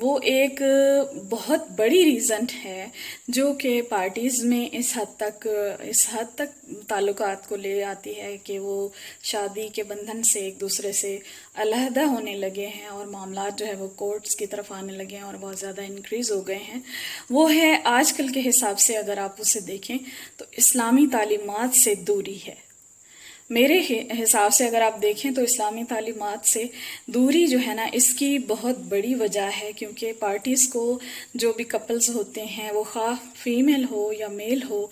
وہ ایک بہت بڑی ریزن ہے جو کہ پارٹیز میں اس حد تک تعلقات کو لے آتی ہے کہ وہ شادی کے بندھن سے ایک دوسرے سے علیحدہ ہونے لگے ہیں اور معاملات جو ہے وہ کورٹس کی طرف آنے لگے ہیں اور بہت زیادہ انکریز ہو گئے ہیں. وہ ہے آج کل کے حساب سے اگر آپ اسے دیکھیں تو اسلامی تعلیمات سے دوری ہے. میرے حساب سے اگر آپ دیکھیں تو اسلامی تعلیمات سے دوری جو ہے نا اس کی بہت بڑی وجہ ہے، کیونکہ پارٹیز کو جو بھی کپلز ہوتے ہیں وہ خواہ فیمیل ہو یا میل ہو،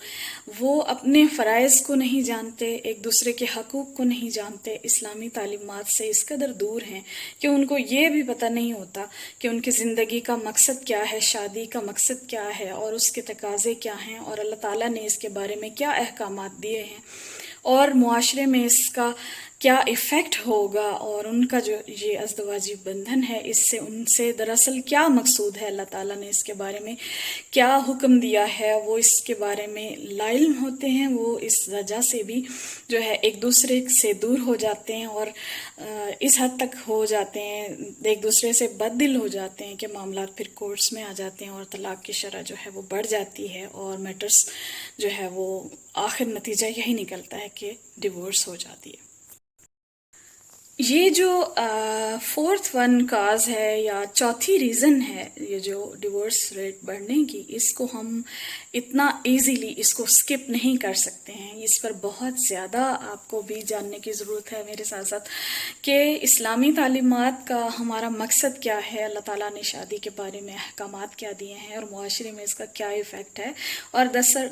وہ اپنے فرائض کو نہیں جانتے، ایک دوسرے کے حقوق کو نہیں جانتے، اسلامی تعلیمات سے اس قدر دور ہیں کہ ان کو یہ بھی پتہ نہیں ہوتا کہ ان کی زندگی کا مقصد کیا ہے، شادی کا مقصد کیا ہے اور اس کے تقاضے کیا ہیں اور اللہ تعالیٰ نے اس کے بارے میں کیا احکامات دیے ہیں اور معاشرے میں اس کا کیا ایفیکٹ ہوگا، اور ان کا جو یہ ازدواجی بندھن ہے اس سے ان سے دراصل کیا مقصود ہے، اللہ تعالیٰ نے اس کے بارے میں کیا حکم دیا ہے، وہ اس کے بارے میں لا علم ہوتے ہیں. وہ اس وجہ سے بھی جو ہے ایک دوسرے سے دور ہو جاتے ہیں اور اس حد تک ہو جاتے ہیں، ایک دوسرے سے بد دل ہو جاتے ہیں کہ معاملات پھر کورٹس میں آ جاتے ہیں اور طلاق کی شرح جو ہے وہ بڑھ جاتی ہے اور میٹرز جو ہے وہ آخر نتیجہ یہی نکلتا ہے کہ ڈیورس ہو جاتی ہے. یہ جو فورتھ ون کاز ہے یا چوتھی ریزن ہے یہ جو ڈیورس ریٹ بڑھنے کی، اس کو ہم اتنا ایزیلی اس کو سکپ نہیں کر سکتے ہیں. اس پر بہت زیادہ آپ کو بھی جاننے کی ضرورت ہے میرے ساتھ ساتھ کہ اسلامی تعلیمات کا ہمارا مقصد کیا ہے، اللہ تعالیٰ نے شادی کے بارے میں احکامات کیا دیے ہیں اور معاشرے میں اس کا کیا ایفیکٹ ہے، اور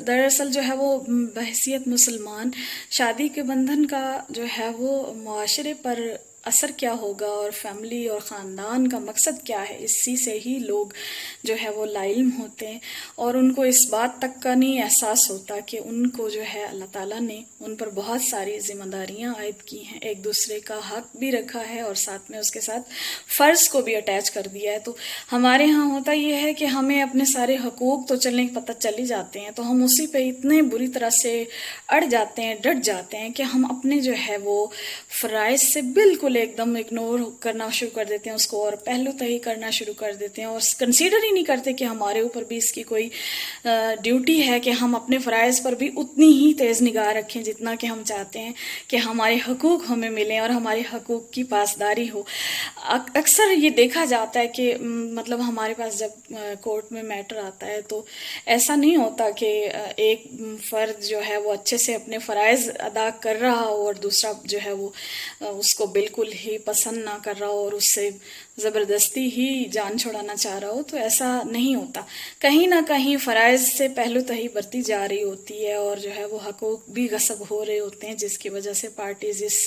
دراصل جو ہے وہ بحیثیت مسلمان شادی کے بندھن کا جو ہے وہ معاشرے پر اثر کیا ہوگا اور فیملی اور خاندان کا مقصد کیا ہے، اسی سے ہی لوگ جو ہے وہ لا علم ہوتے ہیں اور ان کو اس بات تک کا نہیں احساس ہوتا کہ ان کو جو ہے اللہ تعالیٰ نے ان پر بہت ساری ذمہ داریاں عائد کی ہیں، ایک دوسرے کا حق بھی رکھا ہے اور ساتھ میں اس کے ساتھ فرض کو بھی اٹیچ کر دیا ہے. تو ہمارے ہاں ہوتا یہ ہے کہ ہمیں اپنے سارے حقوق تو چلنے پتہ چل ہی جاتے ہیں، تو ہم اسی پہ اتنے بری طرح سے اڑ جاتے ہیں، ڈٹ جاتے ہیں کہ ہم اپنے جو ہے وہ فرائض سے بالکل ایک دم اگنور کرنا شروع کر دیتے ہیں اس کو اور پہلو تہی کرنا شروع کر دیتے ہیں اور کنسیڈر ہی نہیں کرتے کہ ہمارے اوپر بھی اس کی کوئی ڈیوٹی ہے کہ ہم اپنے فرائض پر بھی اتنی ہی تیز نگاہ رکھیں جتنا کہ ہم چاہتے ہیں کہ ہمارے حقوق ہمیں ملیں اور ہمارے حقوق کی پاسداری ہو. اکثر یہ دیکھا جاتا ہے کہ مطلب ہمارے پاس جب کورٹ میں میٹر آتا ہے تو ایسا نہیں ہوتا کہ ایک فرد جو ہے وہ اچھے سے اپنے فرائض ادا کر رہا ہو اور دوسرا جو ہے وہ اس کو بالکل ہی پسند نہ کر رہا ہو اور اس سے زبردستی ہی جان چھڑانا چاہ رہا ہو. تو ایسا نہیں ہوتا، کہیں نہ کہیں فرائض سے پہلو تہی برتی جا رہی ہوتی ہے اور جو ہے وہ حقوق بھی غصب ہو رہے ہوتے ہیں، جس کی وجہ سے پارٹیز اس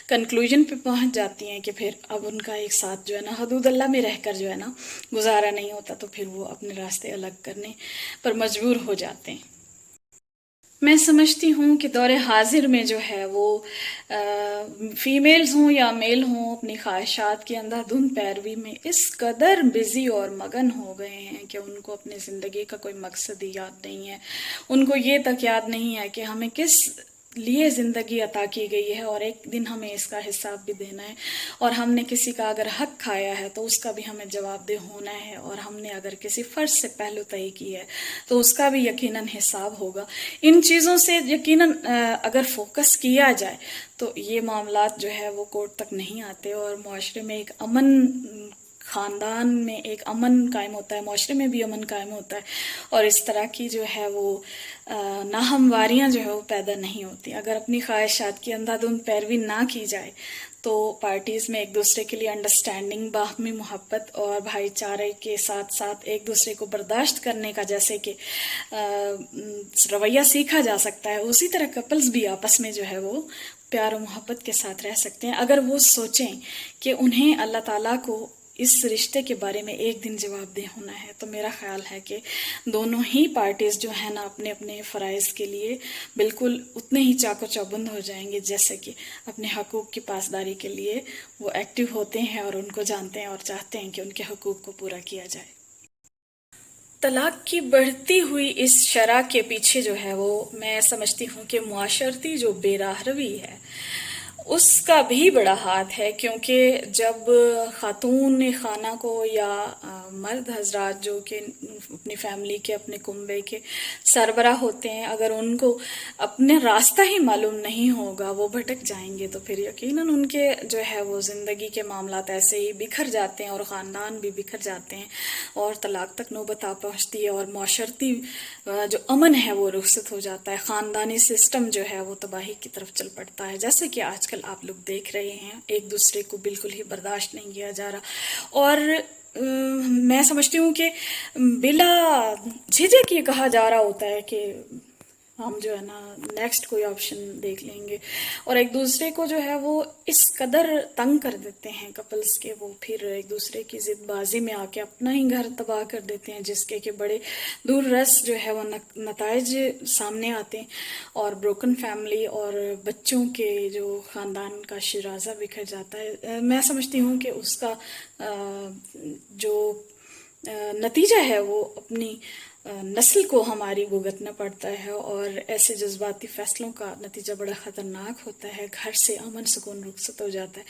کنکلوژن پہ پہنچ جاتی ہیں کہ پھر اب ان کا ایک ساتھ جو ہے نا حدود اللہ میں رہ کر جو ہے نا گزارا نہیں ہوتا، تو پھر وہ اپنے راستے الگ کرنے پر مجبور ہو جاتے ہیں. میں سمجھتی ہوں کہ دور حاضر میں جو ہے وہ فیمیلز ہوں یا میل ہوں اپنی خواہشات کی اندھا دھند پیروی میں اس قدر بزی اور مگن ہو گئے ہیں کہ ان کو اپنی زندگی کا کوئی مقصد ہی یاد نہیں ہے. ان کو یہ تک یاد نہیں ہے کہ ہمیں کس لیے زندگی عطا کی گئی ہے اور ایک دن ہمیں اس کا حساب بھی دینا ہے، اور ہم نے کسی کا اگر حق کھایا ہے تو اس کا بھی ہمیں جواب دہ ہونا ہے، اور ہم نے اگر کسی فرض سے پہلو تہی کی ہے تو اس کا بھی یقیناً حساب ہوگا. ان چیزوں سے یقیناً اگر فوکس کیا جائے تو یہ معاملات جو ہے وہ کورٹ تک نہیں آتے اور معاشرے میں ایک امن، خاندان میں ایک امن قائم ہوتا ہے، معاشرے میں بھی امن قائم ہوتا ہے اور اس طرح کی جو ہے وہ ناہمواریاں جو ہے وہ پیدا نہیں ہوتی. اگر اپنی خواہشات کی اندھا دھند پیروی نہ کی جائے تو پارٹیز میں ایک دوسرے کے لیے انڈرسٹینڈنگ، باہمی محبت اور بھائی چارے کے ساتھ ساتھ ایک دوسرے کو برداشت کرنے کا جیسے کہ رویہ سیکھا جا سکتا ہے، اسی طرح کپلز بھی آپس میں جو ہے وہ پیار و محبت کے ساتھ رہ سکتے ہیں اگر وہ سوچیں کہ انہیں اللہ تعالیٰ کو اس رشتے کے بارے میں ایک دن جواب دہ ہونا ہے. تو میرا خیال ہے کہ دونوں ہی پارٹیز جو ہیں نا اپنے اپنے فرائض کے لیے بالکل اتنے ہی چاق و چوبند ہو جائیں گے جیسے کہ اپنے حقوق کی پاسداری کے لیے وہ ایکٹیو ہوتے ہیں اور ان کو جانتے ہیں اور چاہتے ہیں کہ ان کے حقوق کو پورا کیا جائے. طلاق کی بڑھتی ہوئی اس شرح کے پیچھے جو ہے وہ میں سمجھتی ہوں کہ معاشرتی جو بے راہ روی ہے اس کا بھی بڑا ہاتھ ہے، کیونکہ جب خاتون خانہ کو یا مرد حضرات جو کہ اپنی فیملی کے، اپنے کنبے کے سربراہ ہوتے ہیں، اگر ان کو اپنے راستہ ہی معلوم نہیں ہوگا، وہ بھٹک جائیں گے، تو پھر یقیناً ان کے جو ہے وہ زندگی کے معاملات ایسے ہی بکھر جاتے ہیں، اور خاندان بھی بکھر جاتے ہیں، اور طلاق تک نوبت آ پہنچتی ہے، اور معاشرتی جو امن ہے وہ رخصت ہو جاتا ہے، خاندانی سسٹم جو ہے وہ تباہی کی طرف چل پڑتا ہے، جیسے کہ آج کل آپ لوگ دیکھ رہے ہیں، ایک دوسرے کو بالکل ہی برداشت نہیں کیا جا رہا۔ اور میں سمجھتی ہوں کہ بلا جھجک یہ کہا جا رہا ہوتا ہے کہ ہم جو ہے نا نیکسٹ کوئی آپشن دیکھ لیں گے، اور ایک دوسرے کو جو ہے وہ اس قدر تنگ کر دیتے ہیں کپلز کے، وہ پھر ایک دوسرے کی ضد بازی میں آ کے اپنا ہی گھر تباہ کر دیتے ہیں، جس کے کہ بڑے دور رس جو ہے وہ نتائج سامنے آتے ہیں، اور بروکن فیملی اور بچوں کے جو خاندان کا شیرازہ بکھر جاتا ہے۔ میں سمجھتی ہوں کہ اس کا جو نتیجہ ہے وہ اپنی نسل کو ہماری بھگتنا پڑتا ہے، اور ایسے جذباتی فیصلوں کا نتیجہ بڑا خطرناک ہوتا ہے، گھر سے امن سکون رخصت ہو جاتا ہے۔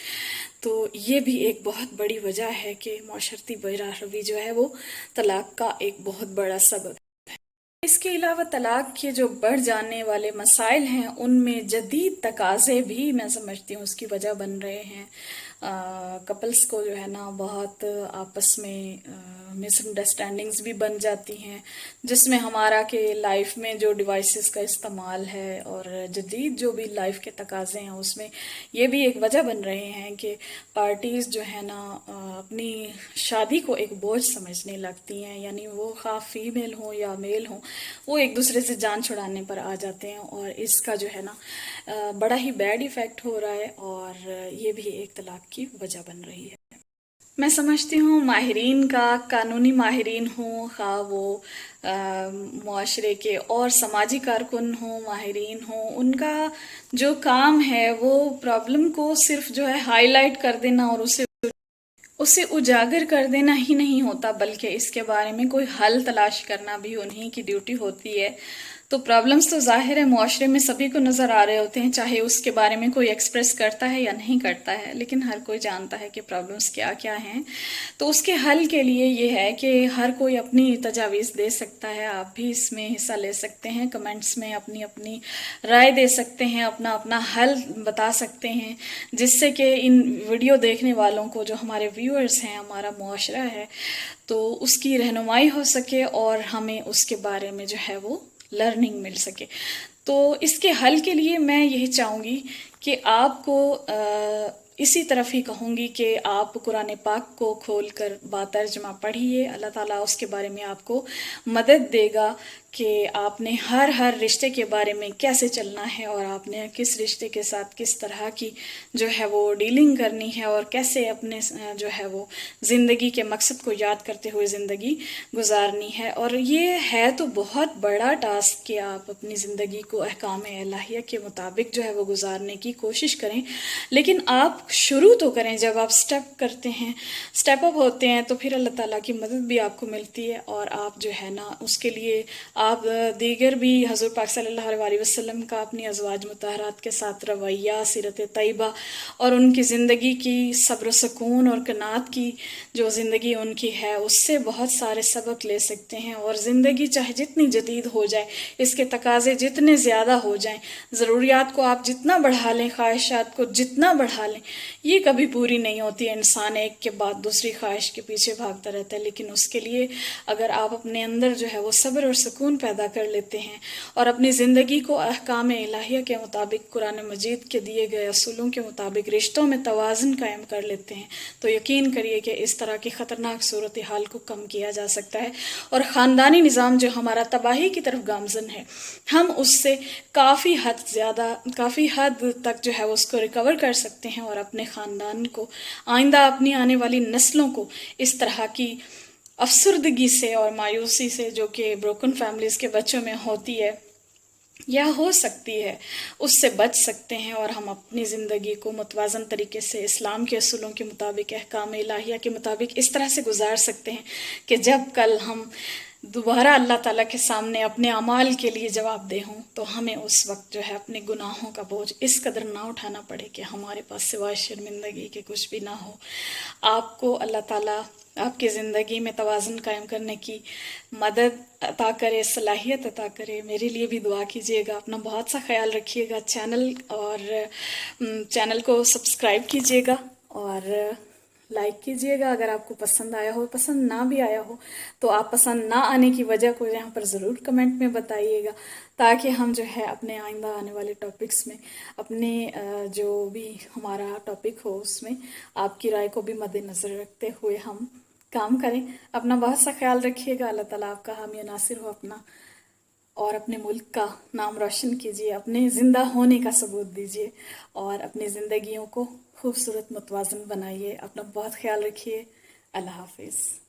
تو یہ بھی ایک بہت بڑی وجہ ہے کہ معاشرتی بحرہ روی جو ہے وہ طلاق کا ایک بہت بڑا سبب ہے۔ اس کے علاوہ طلاق کے جو بڑھ جانے والے مسائل ہیں، ان میں جدید تقاضے بھی میں سمجھتی ہوں اس کی وجہ بن رہے ہیں۔ کپلز کو جو ہے نا بہت آپس میں مس انڈرسٹینڈنگز بھی بن جاتی ہیں، جس میں ہمارا کہ لائف میں جو ڈیوائسز کا استعمال ہے اور جدید جو بھی لائف کے تقاضے ہیں، اس میں یہ بھی ایک وجہ بن رہے ہیں کہ پارٹیز جو ہے نا اپنی شادی کو ایک بوجھ سمجھنے لگتی ہیں، یعنی وہ خواہ فیمیل ہوں یا میل ہوں، وہ ایک دوسرے سے جان چھڑانے پر آ جاتے ہیں، اور اس کا جو ہے نا بڑا ہی بیڈ ایفیکٹ ہو رہا ہے، اور یہ بھی ایک طلاق کی وجہ بن رہی ہے۔ میں سمجھتی ہوں ماہرین کا، قانونی ماہرین ہوں، خواہ وہ معاشرے کے اور سماجی کارکن ہوں، ماہرین ہوں، ان کا جو کام ہے وہ پرابلم کو صرف جو ہے ہائی لائٹ کر دینا اور اسے اجاگر کر دینا ہی نہیں ہوتا، بلکہ اس کے بارے میں کوئی حل تلاش کرنا بھی انہی کی ڈیوٹی ہوتی ہے۔ تو پرابلمز تو ظاہر ہے معاشرے میں سبھی کو نظر آ رہے ہوتے ہیں، چاہے اس کے بارے میں کوئی ایکسپریس کرتا ہے یا نہیں کرتا ہے، لیکن ہر کوئی جانتا ہے کہ پرابلمز کیا کیا ہیں۔ تو اس کے حل کے لیے یہ ہے کہ ہر کوئی اپنی تجاویز دے سکتا ہے، آپ بھی اس میں حصہ لے سکتے ہیں، کمنٹس میں اپنی اپنی رائے دے سکتے ہیں، اپنا اپنا حل بتا سکتے ہیں، جس سے کہ ان ویڈیو دیکھنے والوں کو، جو ہمارے ویورز ہیں، ہمارا معاشرہ ہے، تو اس کی رہنمائی ہو سکے، اور ہمیں اس کے بارے میں جو ہے وہ لرننگ مل سکے۔ تو اس کے حل کے لیے میں یہی چاہوں گی کہ آپ کو اسی طرف ہی کہوں گی کہ آپ قرآن پاک کو کھول کر باترجمہ پڑھیے، اللہ تعالیٰ اس کے بارے میں آپ کو مدد دے گا کہ آپ نے ہر رشتے کے بارے میں کیسے چلنا ہے، اور آپ نے کس رشتے کے ساتھ کس طرح کی جو ہے وہ ڈیلنگ کرنی ہے، اور کیسے اپنے جو ہے وہ زندگی کے مقصد کو یاد کرتے ہوئے زندگی گزارنی ہے۔ اور یہ ہے تو بہت بڑا ٹاسک کہ آپ اپنی زندگی کو احکام الہیہ کے مطابق جو ہے وہ گزارنے کی کوشش کریں، لیکن آپ شروع تو کریں۔ جب آپ سٹیپ کرتے ہیں، سٹیپ اپ ہوتے ہیں، تو پھر اللہ تعالیٰ کی مدد بھی آپ کو ملتی ہے، اور آپ جو ہے نا اس کے لیے آپ دیگر بھی حضور پاک صلی اللہ علیہ وسلم کا اپنی ازواج مطہرات کے ساتھ رویہ، سیرت طیبہ، اور ان کی زندگی کی صبر و سکون اور قناعت کی جو زندگی ان کی ہے، اس سے بہت سارے سبق لے سکتے ہیں۔ اور زندگی چاہے جتنی جدید ہو جائے، اس کے تقاضے جتنے زیادہ ہو جائیں، ضروریات کو آپ جتنا بڑھا لیں، خواہشات کو جتنا بڑھا لیں، یہ کبھی پوری نہیں ہوتی ہے۔ انسان ایک کے بعد دوسری خواہش کے پیچھے بھاگتا رہتا ہے، لیکن اس کے لیے اگر آپ اپنے اندر جو ہے وہ صبر اور سکون پیدا کر لیتے ہیں، اور اپنی زندگی کو احکام الہیہ کے مطابق، قرآن مجید کے دیے گئے اصولوں کے مطابق رشتوں میں توازن قائم کر لیتے ہیں، تو یقین کریے کہ اس طرح کی خطرناک صورتحال کو کم کیا جا سکتا ہے، اور خاندانی نظام جو ہمارا تباہی کی طرف گامزن ہے، ہم اس سے کافی حد تک جو ہے اس کو ریکور کر سکتے ہیں، اور اپنے خاندان کو، آئندہ اپنی آنے والی نسلوں کو اس طرح کی افسردگی سے اور مایوسی سے جو کہ بروکن فیملیز کے بچوں میں ہوتی ہے یا ہو سکتی ہے، اس سے بچ سکتے ہیں، اور ہم اپنی زندگی کو متوازن طریقے سے اسلام کے اصولوں کے مطابق، احکام الہیہ کے مطابق اس طرح سے گزار سکتے ہیں کہ جب کل ہم دوبارہ اللہ تعالیٰ کے سامنے اپنے اعمال کے لیے جواب دہ ہوں، تو ہمیں اس وقت جو ہے اپنے گناہوں کا بوجھ اس قدر نہ اٹھانا پڑے کہ ہمارے پاس سوائے شرمندگی کے کچھ بھی نہ ہو۔ آپ کو اللہ تعالیٰ آپ کی زندگی میں توازن قائم کرنے کی مدد عطا کرے، صلاحیت عطا کرے۔ میرے لیے بھی دعا کیجیے گا، اپنا بہت سا خیال رکھیے گا، چینل کو سبسکرائب کیجیے گا اور لائک کیجیے گا اگر آپ کو پسند آیا ہو۔ پسند نہ بھی آیا ہو تو آپ پسند نہ آنے کی وجہ کو یہاں پر ضرور کمنٹ میں بتائیے گا، تاکہ ہم جو ہے اپنے آئندہ آنے والے ٹاپکس میں اپنے جو بھی ہمارا ٹاپک ہو اس میں آپ کی رائے کو بھی مد نظر رکھتے ہوئے ہم کام کریں۔ اپنا بہت سا خیال رکھیے گا۔ اللہ تعالیٰ آپ کا حامی ناصر ہو اپنا، اور اپنے ملک کا نام روشن کیجیے، اپنے زندہ ہونے کا ثبوت دیجیے اور اپنی زندگیوں کو خوبصورت متوازن بنائیے۔ اپنا بہت خیال رکھیے۔ اللہ حافظ۔